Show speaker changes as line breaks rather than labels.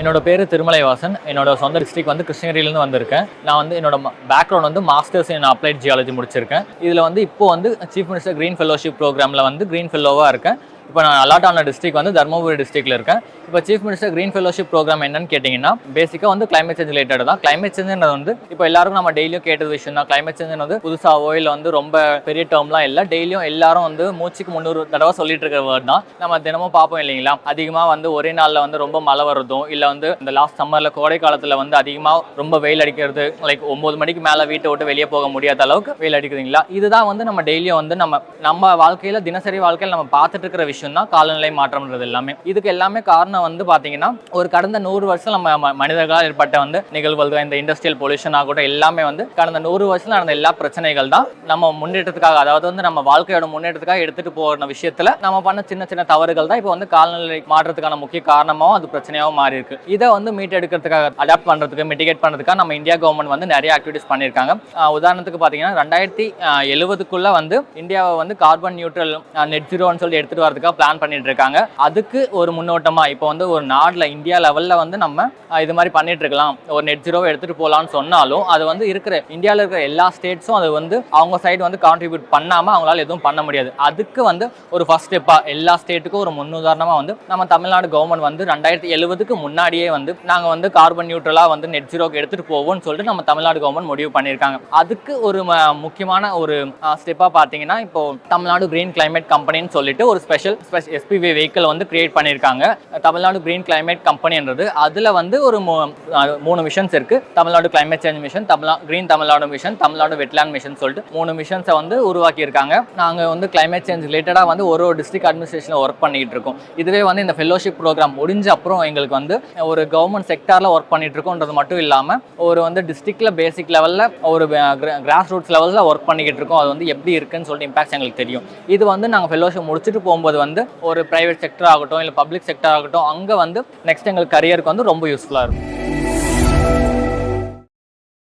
என்னோட பேர் திருமலைவாசன். என்னோட சொந்த டிஸ்ட்ரிக்ட் வந்து கிருஷ்ணகிரியிலேருந்து வந்திருக்கேன். நான் வந்து என்னோட பேக்ரவுண்ட் வந்து மாஸ்டர்ஸ் இன் அப்ளைட் ஜியாலஜி முடிச்சிருக்கேன். இதில் வந்து இப்போ வந்து சீஃப் மினிஸ்டர் கிரீன் ஃபெல்லோஷிப் ப்ரோக்ராமில் வந்து கிரீன் ஃபெல்லோவாக இருக்கேன். இப்போ நான் அலாட் ஆன டிஸ்ட்ரிக்ட் வந்து தர்மபுரி டிஸ்ட்ரிக்ட்டில் இருக்கேன். இப்போ chief minister green fellowship programme என்னன்னு கேட்டிங்கன்னா, பேசிக்காக வந்து கிளைமேட் சேஞ்ச் ரிலேட்டட் தான். கிளைமேட் சேஞ்சுன்றது வந்து இப்போ எல்லாருக்கும் நம்ம டெய்லியும் கேட்டது விஷயம் தான். கிளைமேட் சேஞ்சுன்னு வந்து புதுசாகவோ இல்லை வந்து ரொம்ப பெரிய டேர்ம்லாம் இல்லை. டெய்லியும் எல்லாரும் வந்து மூச்சுக்கு 300 தடவை சொல்லிட்டு இருக்கிற வேர்ட் தான். நம்ம தினமும் பார்ப்போம் இல்லைங்களா? அதிகமாக வந்து ஒரே நாளில் வந்து ரொம்ப மழை வருதும், இல்லை வந்து இந்த லாஸ்ட் சம்மரில் கோடை காலத்தில் வந்து அதிகமாக ரொம்ப வெயில் அடிக்கிறது, லைக் 9 மணிக்கு மேலே வீட்டை விட்டு வெளியே போக முடியாத அளவுக்கு வெயில் அடிக்குதுங்களா? இதுதான் வந்து நம்ம டெய்லியும் வந்து நம்ம வாழ்க்கையில் தினசரி வாழ்க்கையில் நம்ம பார்த்துட்டு இருக்கிற விஷயம் தான் காலநிலை மாற்றம்ன்றது எல்லாமே. இதுக்கு எல்லாமே காரணம் வந்து பார்த்தீங்கன்னா, ஒரு கடந்த 100 வருஷம் நம்ம மனிதர்களால் ஏற்பட்ட வந்து நிகழ்வுகள், இந்த இண்டஸ்ட்ரியல் பொல்யூஷன் ஆகட்டும், எல்லாமே வந்து கடந்த 100 வருஷம் நடந்த எல்லா பிரச்சனைகள் தான் நம்ம முன்னேற்றத்துக்காக, அதாவது வந்து நம்ம வாழ்க்கையோட முன்னேற்றத்துக்காக எடுத்துட்டு போகிற விஷயத்துல நம்ம பண்ண சின்ன சின்ன தவறுகள் தான் இப்போ வந்து காலநிலை மாற்றத்துக்கான முக்கிய காரணமாகவும் அது பிரச்சனையாகவும் மாறி இருக்கு. இதை வந்து மீட்டெடுக்கிறதுக்காக, அடாப்ட் பண்றதுக்கு, மிட்டிகேட் பண்றதுக்காக நம்ம இந்தியா கவர்மெண்ட் வந்து நிறைய ஆக்டிவிட்டிஸ் பண்ணியிருக்காங்க. உதாரணத்துக்கு பார்த்தீங்கன்னா 2070க்குள்ள வந்து இந்தியாவை வந்து கார்பன் நியூட்ரல் நெட் ஜீரோன்னு சொல்லி எடுத்துட்டு வரதுக்காக பிளான் பண்ணிட்டு இருக்காங்க. அதுக்கு ஒரு முன்னோட்டமா இப்போ வந்து ஒரு நாடுல இந்தியா லெவல்ல வந்து நம்ம இது மாதிரி பண்ணிட்டு இருக்கலாம், ஒரு நெட் ஜீரோவை எடுத்துட்டு போகலாம்னு சொன்னாலும் அது வந்து இருக்கிற இந்தியாவில் இருக்கிற எல்லா ஸ்டேட்ஸும் அது வந்து அவங்க சைடு வந்து கான்ட்ரிபியூட் பண்ணாம அவங்களால எதுவும் பண்ண முடியாது. அதுக்கு வந்து ஒரு ஃபர்ஸ்ட் ஸ்டெப்பா எல்லா ஸ்டேட்டுக்கும் ஒரு முன்னுதாரணமா வந்து நம்ம தமிழ்நாடு கவர்மெண்ட் வந்து 2070க்கு முன்னாடியே வந்து நாங்க வந்து கார்பன் நியூட்ரலா வந்து நெட் ஜீரோக்கு எடுத்துட்டு போவோம்னு சொல்லிட்டு நம்ம தமிழ்நாடு கவர்மெண்ட் முடிவு பண்ணியிருக்காங்க. அதுக்கு ஒரு முக்கியமான ஒரு ஸ்டெப்பா பார்த்தீங்கன்னா, இப்போ தமிழ்நாடு கிரீன் கிளைமேட் கம்பெனின்னு சொல்லிட்டு ஒரு ஸ்பெஷல் SPV வெஹிக்கிள் வந்து கிரியேட் பண்ணியிருக்காங்க. தமிழ்நாடு கிரீன் கிளைமேட் கம்பெனின்றது அதில் வந்து ஒரு 3 மிஷன்ஸ் இருக்கு. Tamil Nadu climate change mission, green Tamil Nadu mission, Tamil Nadu wetland mission சொல்லிட்டு 3 மிஷன்ஸை வந்து உருவாக்கி இருக்காங்க. நாங்கள் வந்து கிளைமேட் சேஞ்ச் ரிலேட்டடாக வந்து ஒரு டிஸ்ட்ரிக்ட் அட்மினிஸ்ட்ரேஷனில் ஒர்க் பண்ணிட்டு இருக்கோம். இதுவே வந்து இந்த ஃபெல்லோஷிப் ப்ரோக்ராம் முடிஞ்ச அப்புறம் எங்களுக்கு வந்து ஒரு கவர்மெண்ட் செக்டாரில் ஒர்க் பண்ணிட்டு இருக்கோன்றது மட்டும் இல்லாமல் ஒரு வந்து டிஸ்ட்ரிக்ட்ல பேசிக் லெவலில் ஒரு கிராஸ் ரூட்ஸ் லெவலில் ஒர்க் பண்ணிக்கிட்டு இருக்கோம். அது வந்து எப்படி இருக்குன்னு சொல்லிட்டு இம்பாக்ட்ஸ் எங்களுக்கு தெரியும். இது வந்து நாங்கள் ஃபெல்லோஷிப் முடிச்சுட்டு போகும்போது வந்து ஒரு பிரைவேட் செக்டர் ஆகட்டும், இல்லை பப்ளிக் செக்டர் ஆகட்டும், அங்கே வந்து நெக்ஸ்ட் எங்களுக்கு கரியருக்கு வந்து ரொம்ப யூஸ்ஃபுல்லாக இருக்கும்.